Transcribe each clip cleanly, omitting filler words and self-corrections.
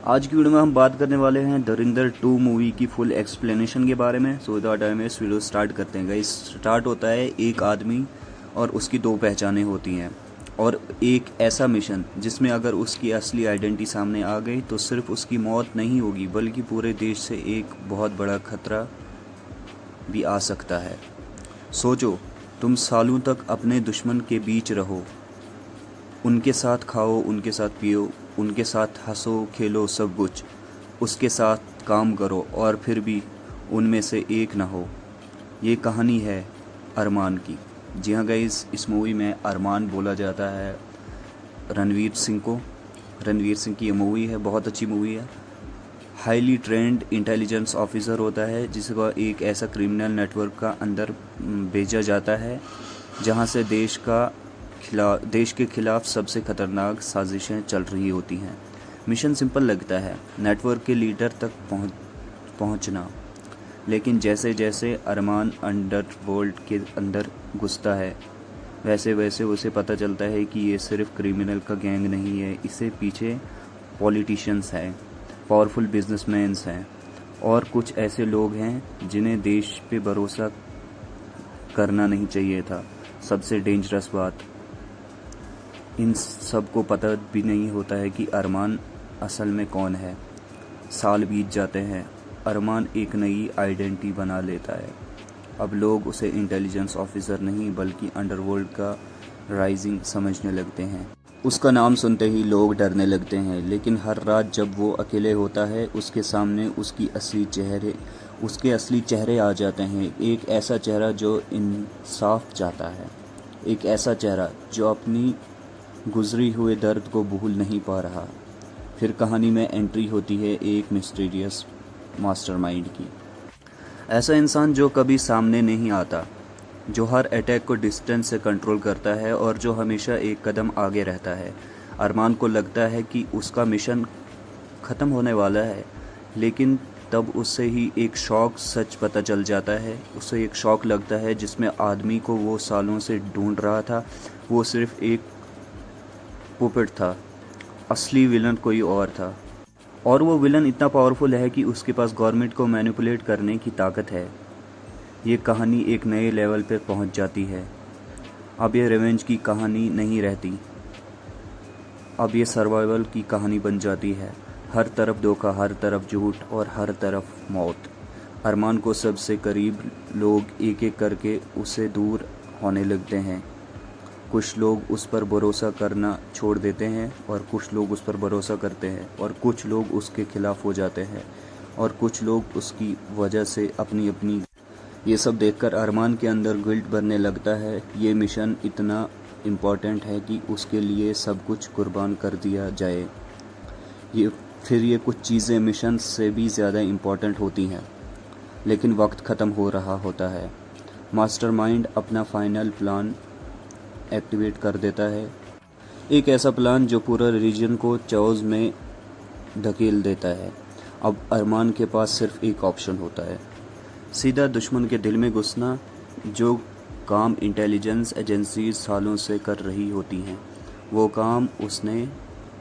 आज की वीडियो में हम बात करने वाले हैं धुरंधर 2 मूवी की फुल एक्सप्लेनेशन के बारे में। So without time waste video start करते हैं गाइस। स्टार्ट होता है एक आदमी और उसकी दो पहचानें होती हैं और एक ऐसा मिशन जिसमें अगर उसकी असली आइडेंटिटी सामने आ गई तो सिर्फ उसकी मौत नहीं होगी बल्कि पूरे देश से एक बहुत बड़ा खतरा भी आ सकता है। सोचो, तुम सालों तक अपने दुश्मन के बीच रहो, उनके साथ खाओ, उनके साथ पियो, उनके साथ हंसो खेलो, सब कुछ उसके साथ काम करो और फिर भी उनमें से एक ना हो। ये कहानी है अरमान की। जी हाँ गाइस, इस मूवी में अरमान बोला जाता है रणवीर सिंह को। रणवीर सिंह की ये मूवी है, बहुत अच्छी मूवी है। हाईली ट्रेंड इंटेलिजेंस ऑफिसर होता है जिसको एक ऐसा क्रिमिनल नेटवर्क का अंदर भेजा जाता है जहाँ से देश के खिलाफ सबसे खतरनाक साजिशें चल रही होती हैं। मिशन सिंपल लगता है, नेटवर्क के लीडर तक पहुंचना, लेकिन जैसे जैसे अरमान अंडरवर्ल्ड के अंदर घुसता है वैसे वैसे उसे पता चलता है कि ये सिर्फ क्रिमिनल का गैंग नहीं है, इससे पीछे पॉलिटिशियंस हैं, पावरफुल बिजनेसमैन्स हैं और कुछ ऐसे लोग हैं जिन्हें देश पे भरोसा करना नहीं चाहिए था। सबसे डेंजरस बात, इन सबको पता भी नहीं होता है कि अरमान असल में कौन है। साल बीत जाते हैं, अरमान एक नई आइडेंटिटी बना लेता है। अब लोग उसे इंटेलिजेंस ऑफिसर नहीं बल्कि अंडरवर्ल्ड का राइजिंग समझने लगते हैं। उसका नाम सुनते ही लोग डरने लगते हैं, लेकिन हर रात जब वो अकेले होता है उसके सामने उसके असली चेहरे आ जाते हैं। एक ऐसा चेहरा जो इंसाफ चाहता है, एक ऐसा चेहरा जो अपनी गुजरी हुए दर्द को भूल नहीं पा रहा। फिर कहानी में एंट्री होती है एक मिस्टीरियस मास्टरमाइंड की। ऐसा इंसान जो कभी सामने नहीं आता, जो हर अटैक को डिस्टेंस से कंट्रोल करता है और जो हमेशा एक कदम आगे रहता है। अरमान को लगता है कि उसका मिशन ख़त्म होने वाला है, लेकिन तब उससे ही एक शॉक सच पता चल जाता है। उसे एक शॉक लगता है जिसमें आदमी को वो सालों से ढूंढ रहा था, वो सिर्फ एक पुपेट था, असली विलन कोई और था। और वो विलन इतना पावरफुल है कि उसके पास गवर्नमेंट को मैनिपुलेट करने की ताकत है। ये कहानी एक नए लेवल पर पहुंच जाती है। अब ये रिवेंज की कहानी नहीं रहती, अब ये सर्वाइवल की कहानी बन जाती है। हर तरफ धोखा, हर तरफ झूठ और हर तरफ मौत। अरमान को सबसे करीब लोग एक एक करके उससे दूर होने लगते हैं। कुछ लोग उस पर भरोसा करना छोड़ देते हैं और कुछ लोग उस पर भरोसा करते हैं और कुछ लोग उसके खिलाफ हो जाते हैं और कुछ लोग उसकी वजह से अपनी। ये सब देखकर अरमान के अंदर गिल्ट भरने लगता है। ये मिशन इतना इम्पोर्टेंट है कि उसके लिए सब कुछ कुर्बान कर दिया जाए। ये कुछ चीज़ें मिशन से भी ज़्यादा इम्पोर्टेंट होती हैं, लेकिन वक्त ख़त्म हो रहा होता है। मास्टरमाइंड अपना फाइनल प्लान एक्टिवेट कर देता है, एक ऐसा प्लान जो पूरा रीजन को चौज में धकेल देता है। अब अरमान के पास सिर्फ एक ऑप्शन होता है, सीधा दुश्मन के दिल में घुसना, जो काम इंटेलिजेंस एजेंसीज सालों से कर रही होती हैं। वो काम उसने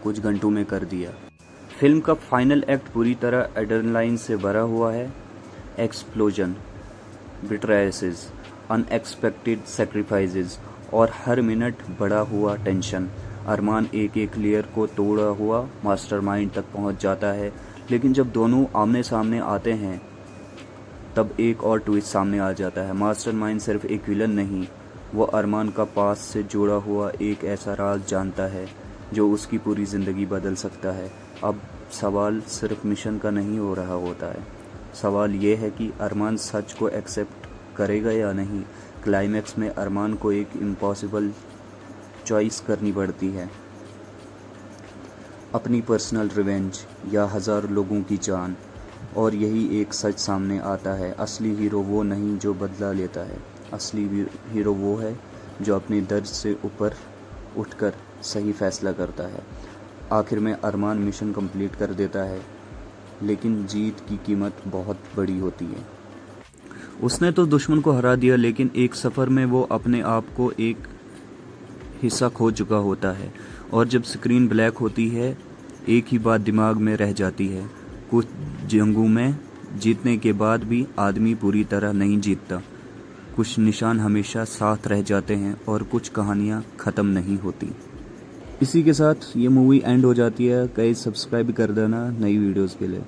कुछ घंटों में कर दिया। फिल्म का फाइनल एक्ट पूरी तरह एड्रेनलाइन से भरा हुआ है। एक्सप्लोजन, बिट्रायसेस, अनएक्सपेक्टेड सैक्रिफाइसेस और हर मिनट बढ़ा हुआ टेंशन। अरमान एक एक लेयर को तोड़ा हुआ मास्टरमाइंड तक पहुंच जाता है, लेकिन जब दोनों आमने सामने आते हैं तब एक और ट्विस्ट सामने आ जाता है। मास्टरमाइंड सिर्फ एक विलन नहीं, वो अरमान का पास से जुड़ा हुआ एक ऐसा राज जानता है जो उसकी पूरी ज़िंदगी बदल सकता है। अब सवाल सिर्फ मिशन का नहीं हो रहा होता है, सवाल ये है कि अरमान सच को एक्सेप्ट करेगा या नहीं। क्लाइमैक्स में अरमान को एक इम्पॉसिबल चॉइस करनी पड़ती है, अपनी पर्सनल रिवेंज या हज़ार लोगों की जान। और यही एक सच सामने आता है, असली हीरो वो नहीं जो बदला लेता है, असली हीरो वो है जो अपने दर्द से ऊपर उठकर सही फैसला करता है। आखिर में अरमान मिशन कंप्लीट कर देता है, लेकिन जीत की कीमत बहुत बड़ी होती है। उसने तो दुश्मन को हरा दिया, लेकिन एक सफ़र में वो अपने आप को एक हिस्सा खो चुका होता है। और जब स्क्रीन ब्लैक होती है एक ही बात दिमाग में रह जाती है, कुछ जंगों में जीतने के बाद भी आदमी पूरी तरह नहीं जीतता, कुछ निशान हमेशा साथ रह जाते हैं और कुछ कहानियाँ ख़त्म नहीं होती। इसी के साथ ये मूवी एंड हो जाती है। गाइस सब्सक्राइब कर देना नई वीडियोस के लिए।